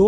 2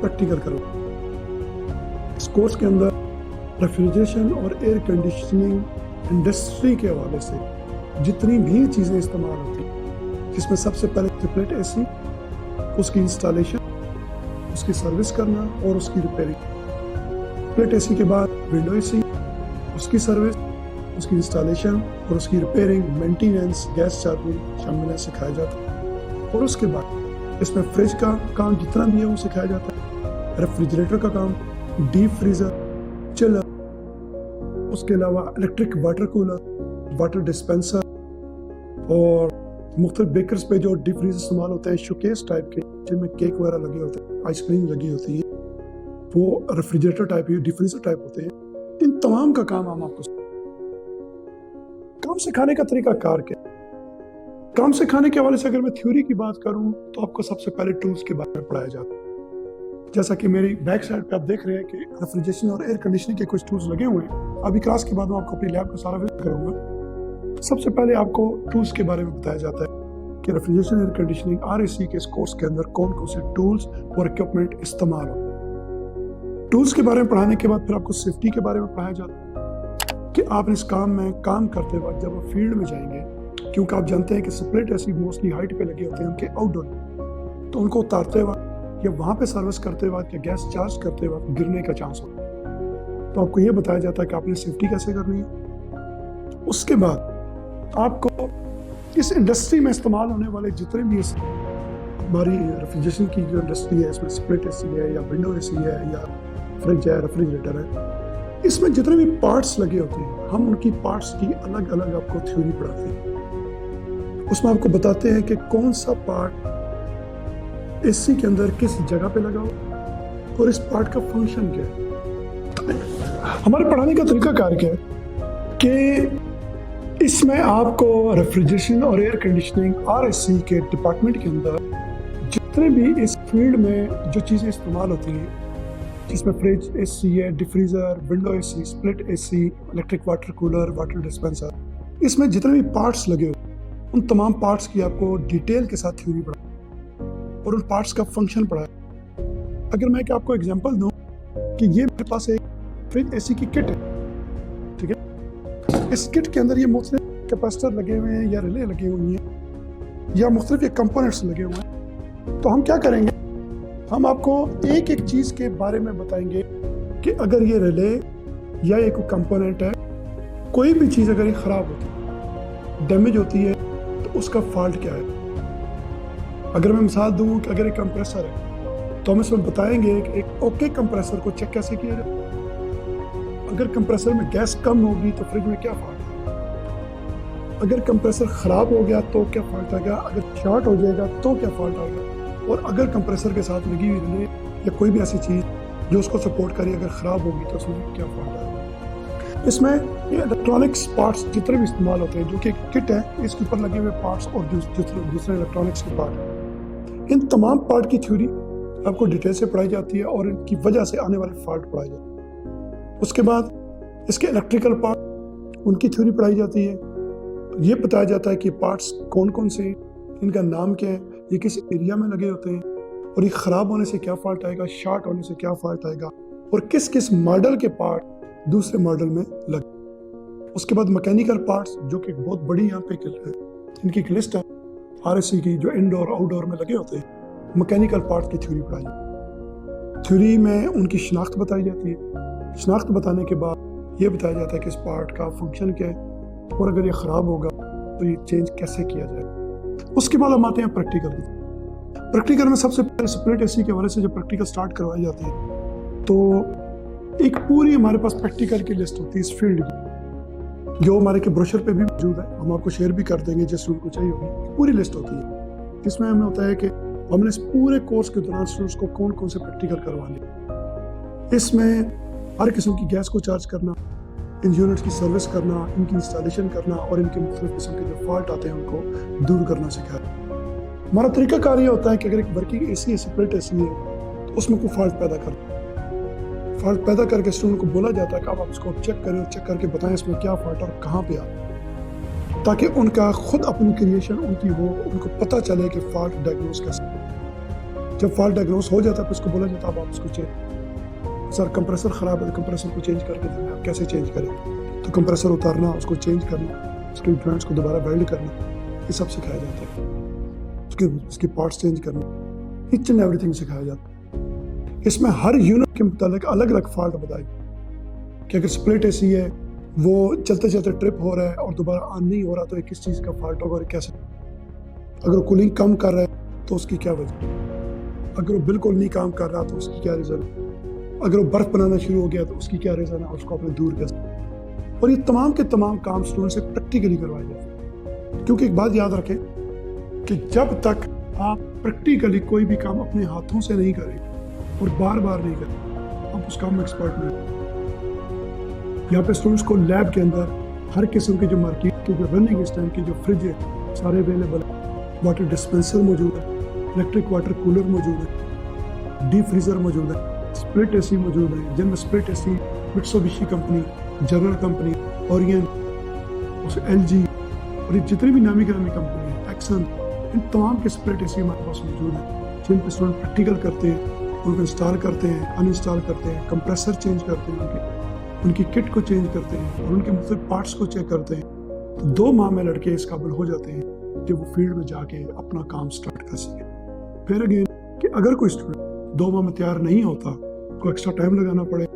practical کرو. اس course کے اندر refrigeration اور ایئر کنڈیشننگ انڈسٹری کے حوالے سے جتنی بھی چیزیں استعمال ہوتی ہیں، جس میں سب سے پہلے سپلٹ اے سی، اس کی انسٹالیشن، اس کی سروس کرنا اور اس کی ریپیئرنگ. سپلٹ اے سی کے بعد ونڈو اے سی، اس کی سروس، اس کی انسٹالیشن اور اس کی ریپیئرنگ، مینٹیننس، گیس چارجنگ شامل ہے، سکھایا جاتا ہے. اور اس کے بعد اس میں فریج کا کام جتنا بھی ہے وہ سکھایا جاتا ہے، ریفریجریٹر کا کام، ڈیپ فریزر، چلر، اس کے علاوہ electric water cooler, water dispenser اور مختلف بیکرز پہ جو ڈیپ فریزر استعمال ہوتے ہیں شوکیس ٹائپ کے، جن میں کیک وغیرہ لگے ہوتے ہیں، آئس کریم لگی ہوتی ہے، وہ ریفریجریٹر ٹائپ یا ڈیپ فریزر ٹائپ ہوتے ہیں. ان تمام کا کام ہم آپ کو کام سکھانے کا طریقہ کار کیا. کام سکھانے کے حوالے سے اگر میں تھیوری کی بات کروں تو آپ کو سب سے پہلے ٹولز کے بارے میں پڑھایا جاتا ہے. جیسا کہ میری بیک سائڈ پہ آپ دیکھ رہے ہیں کہ ریفریجریشن اور ایئر کنڈیشننگ کے کچھ ٹولز لگے ہوئے ہیں. ابھی کلاس کے بعد میں آپ کو اپنی لیب کا سارا وزٹ کروں گا. سب سے پہلے آپ کو ٹولز کے بارے میں بتایا جاتا ہے کہ ریفریجریشن ایئر کنڈیشننگ RAC کے اس کورس کے اندر کون کون سے ٹولز اور اکوپمنٹ استعمال ہو. ٹولز کے بارے میں پڑھانے کے بعد پھر آپ کو سیفٹی کے بارے میں پڑھایا جاتا ہے کہ آپ اس کام میں کام کرتے وقت جب آپ فیلڈ میں جائیں گے، کیونکہ آپ جانتے ہیں کہ سپلٹ ایسی موسٹلی ہائٹ پہ لگے ہوتے ہیں ان کے آؤٹ ڈور، تو ان کو اتارتے وقت یا وہاں پہ سروس کرتے وقت یا گیس چارج کرتے وقت گرنے کا چانس ہوتا ہے. تو آپ کو یہ بتایا جاتا ہے کہ آپ نے سیفٹی کیسے کرنی ہے. اس کے بعد آپ کو اس انڈسٹری میں استعمال ہونے والے جتنے بھی ہماری ریفریجریشن کی جو انڈسٹری ہے، اس میں سپلٹ اے سی ہے یا ونڈو اے سی ہے یا فریج ہے، ریفریجریٹر ہے، اس میں جتنے بھی پارٹس لگے ہوتے ہیں ہم ان کی پارٹس کی الگ الگ آپ کو تھیوری پڑھاتے ہیں. اس میں آپ کو بتاتے ہیں کہ کون سا پارٹ اے سی کے اندر کس جگہ پہ لگا ہو اور اس پارٹ کا فنکشن کیا ہے. ہمارے پڑھانے کا طریقہ کار کیا ہے کہ اس میں آپ کو ریفریجریشن اور ایئر کنڈیشننگ RAC کے ڈپارٹمنٹ کے اندر جتنے بھی اس فیلڈ میں جو چیزیں استعمال ہوتی ہیں، جس میں فریج اے سی ہے، defreezer, window A C, split A C, electric water cooler, water dispenser, اس میں جتنے بھی پارٹس لگے ہوتے ہیں ان تمام پارٹس کی آپ کو ڈیٹیل کے ساتھ تھیوری پڑھا اور ان پارٹس کا فنکشن پڑھا. اگر میں کہ آپ کو اگزامپل دوں کہ یہ میرے پاس ایک فریج اے سی کی کٹ ہے، ٹھیک ہے، اس کٹ کے اندر یہ مختلف کیپیسٹر لگے ہوئے ہیں یا ریلے لگے ہوئی ہیں یا مختلف یہ کمپوننٹس لگے ہوئے ہیں. تو ہم کیا کریں گے، ہم آپ کو ایک ایک چیز کے بارے میں بتائیں گے کہ اگر یہ ریلے یا یہ کوئی کمپوننٹ ہے، کوئی بھی چیز اگر یہ خراب ہوتی ہے، ڈیمیج ہوتی ہے، تو اس کا فالٹ کیا ہے. اگر میں مثال دوں کہ اگر ایک کمپریسر ہے تو ہم اس میں بتائیں گے کہ ایک اوکے کمپریسر کو چیک کیسے کیا جائے. اگر کمپریسر میں گیس کم ہوگی تو فریج میں کیا فالٹ ہے. اگر کمپریسر خراب ہو گیا تو کیا فالٹ آئے گا. اگر شارٹ ہو جائے گا تو کیا فالٹ آئے گا. اور اگر کمپریسر کے ساتھ لگی ہوئی ریلے یا کوئی بھی ایسی چیز جو اس کو سپورٹ کرے اگر خراب ہوگی تو اس میں کیا فالٹ آئے گا. اس میں یہ الیکٹرانکس پارٹس جتنے بھی استعمال ہوتے ہیں جو کہ ایک کٹ ہے، اس کے اوپر لگے ہوئے پارٹس اور دوسرے الیکٹرانکس کے پارٹ، ان تمام پارٹ کی تھیوری آپ کو ڈیٹیل سے پڑھائی جاتی ہے اور ان کی وجہ سے آنے والے فالٹ پڑھائے جاتے ہیں. اس کے بعد اس کے الیکٹریکل پارٹ، ان کی تھیوری پڑھائی جاتی ہے. یہ بتایا جاتا ہے کہ پارٹس کون کون سے ہیں، ان کا نام کیا ہے، یہ کس ایریا میں لگے ہوتے ہیں اور یہ خراب ہونے سے کیا فالٹ آئے گا، شارٹ ہونے سے کیا فالٹ آئے گا اور کس کس ماڈل کے پارٹ دوسرے ماڈل میں لگے. اس کے بعد میکینیکل پارٹس جو کہ بہت بڑی یہاں پہ ان کی ایک لسٹ ہے RAC کی، جو انڈور آؤٹ ڈور میں لگے ہوتے ہیں. میکینیکل پارٹ کی تھیوری پڑھائی جاتی ہے. تھیوری میں ان کی شناخت بتائی جاتی ہے. شناخت بتانے کے بعد یہ بتایا جاتا ہے کہ اس پارٹ کا فنکشن کیا ہے اور اگر یہ خراب ہوگا تو یہ چینج کیسے کیا جائے. اس کے بعد ہم آتے ہیں پریکٹیکل کی. پریکٹیکل میں سب سے پہلے سپلٹ اے سی کے حوالے سے جب پریکٹیکل سٹارٹ کروائی جاتی ہے تو ایک پوری ہمارے پاس پریکٹیکل کی لسٹ ہوتی ہے اس فیلڈ کی، جو ہمارے کے بروشر پہ بھی موجود ہے. ہم آپ کو شیئر بھی کر دیں گے جس اسٹوڈنٹ کو چاہیے ہوگی. پوری لسٹ ہوتی ہے جس میں ہمیں ہوتا ہے کہ ہم نے اس پورے کورس کے دوران اسٹوڈنٹس کو کون کون سے پریکٹیکل کروانے. اس میں ہر قسم کی گیس کو چارج کرنا، ان یونٹس کی سروس کرنا، ان کی انسٹالیشن کرنا اور ان کے مختلف قسم کے جو فالٹ آتے ہیں ان کو دور کرنا سکھایا. ہمارا طریقہ کار یہ ہوتا ہے کہ اگر ایک ورکنگ اے سی ہے، سپلٹ اے سی ہے، تو اس میں کوئی فالٹ پیدا کر کے اسٹوڈنٹ کو بولا جاتا ہے کہ آپ اس کو چیک کریں اور چیک کر کے بتائیں اس میں کیا فالٹ اور کہاں پہ آ، تاکہ ان کا خود اپنی کریشن ان کی ہو، ان کو پتہ چلے کہ فالٹ ڈائگنوز کیسے. جب فالٹ ڈائگنوز ہو جاتا ہے تو اس کو بولا جاتا ہے آپ اس کو چینج، سر کمپریسر خراب ہے تو کمپریسر کو چینج کر کے دینا، آپ کیسے چینج کریں، تو کمپریسر اتارنا، اس کو چینج کرنا، اس کے جوائنٹس کو دوبارہ ویلڈ کرنا، یہ سب سکھایا جاتا ہے، اس کے پارٹس چینج کرنا، ایچ اینڈ ایوری تھنگ سکھایا جاتا ہے۔ اس میں ہر یونٹ کے متعلق الگ الگ فالٹ بتائی کہ اگر سپلٹ اے سی ہے وہ چلتے چلتے ٹرپ ہو رہا ہے اور دوبارہ آن نہیں ہو رہا تو یہ کس چیز کا فالٹ ہوگا اور کیسے، اگر وہ کولنگ کم کر رہا ہے تو اس کی کیا وجہ، اگر وہ بالکل نہیں کام کر رہا تو اس کی کیا ریزن، اگر وہ برف بنانا شروع ہو گیا تو اس کی کیا ریزن ہے، اس کو اپنے دور کیسے، اور یہ تمام کے تمام کام اسٹوڈنٹ سے پریکٹیکلی کروائے جاتے ہیں، کیونکہ ایک بات یاد رکھیں کہ جب تک آپ پریکٹیکلی کوئی بھی کام اپنے ہاتھوں سے نہیں کریں اور بار بار نہیں کریں آپ اس کام میں ایکسپرٹ نہیں ہیں۔ یہاں پہ اسٹوڈنٹس کو لیب کے اندر ہر قسم کے جو مارکیٹ کے جو رننگ اس ٹائم کی جو فریج ہے سارے اویلیبل ہیں، واٹر ڈسپینسر موجود ہے، الیکٹرک واٹر کولر موجود ہے، ڈیپ فریزر موجود ہے، سپلٹ اے سی موجود ہے، جن میں split A C Mitsubishi company, general company, Orient, L G اور یہ جتنی بھی نامی گرامی کمپنی ہیں، ٹیکسن، ان تمام کے سپلٹ اے سی ہمارے پاس موجود ہیں، جن پہ اسٹوڈنٹ پریکٹیکل کرتے ہیں، ان کو انسٹال کرتے ہیں، ان انسٹال کرتے ہیں، کمپریسر چینج کرتے ہیں، ان کی کٹ کو چینج کرتے ہیں اور ان کے مختلف پارٹس کو چیک کرتے ہیں، تو 2 ماہ میں لڑکے اس قابل ہو جاتے ہیں کہ وہ فیلڈ میں جا کے اپنا کام سٹارٹ کر سکیں۔ پھر اگین کہ اگر کوئی اسٹوڈنٹ 2 ماہ میں تیار نہیں ہوتا کو ایکسٹرا ٹائم لگانا پڑے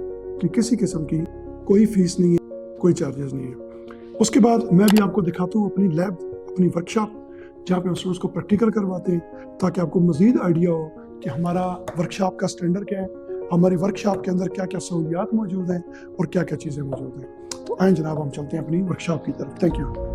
کہ کسی قسم کی کوئی فیس نہیں ہے، کوئی چارجز نہیں ہے۔ اس کے بعد میں بھی آپ کو دکھاتا ہوں اپنی لیب، اپنی ورکشاپ جہاں پہ ہم اسٹوڈنٹس کو پریکٹیکل کرواتے ہیں تاکہ آپ کو مزید آئیڈیا ہو کہ ہمارا ورکشاپ کا سٹینڈرڈ کیا ہے، ہماری ورکشاپ کے اندر کیا کیا سہولیات موجود ہیں اور کیا کیا چیزیں موجود ہیں۔ تو آئیں جناب ہم چلتے ہیں اپنی ورکشاپ کی طرف۔ Thank you.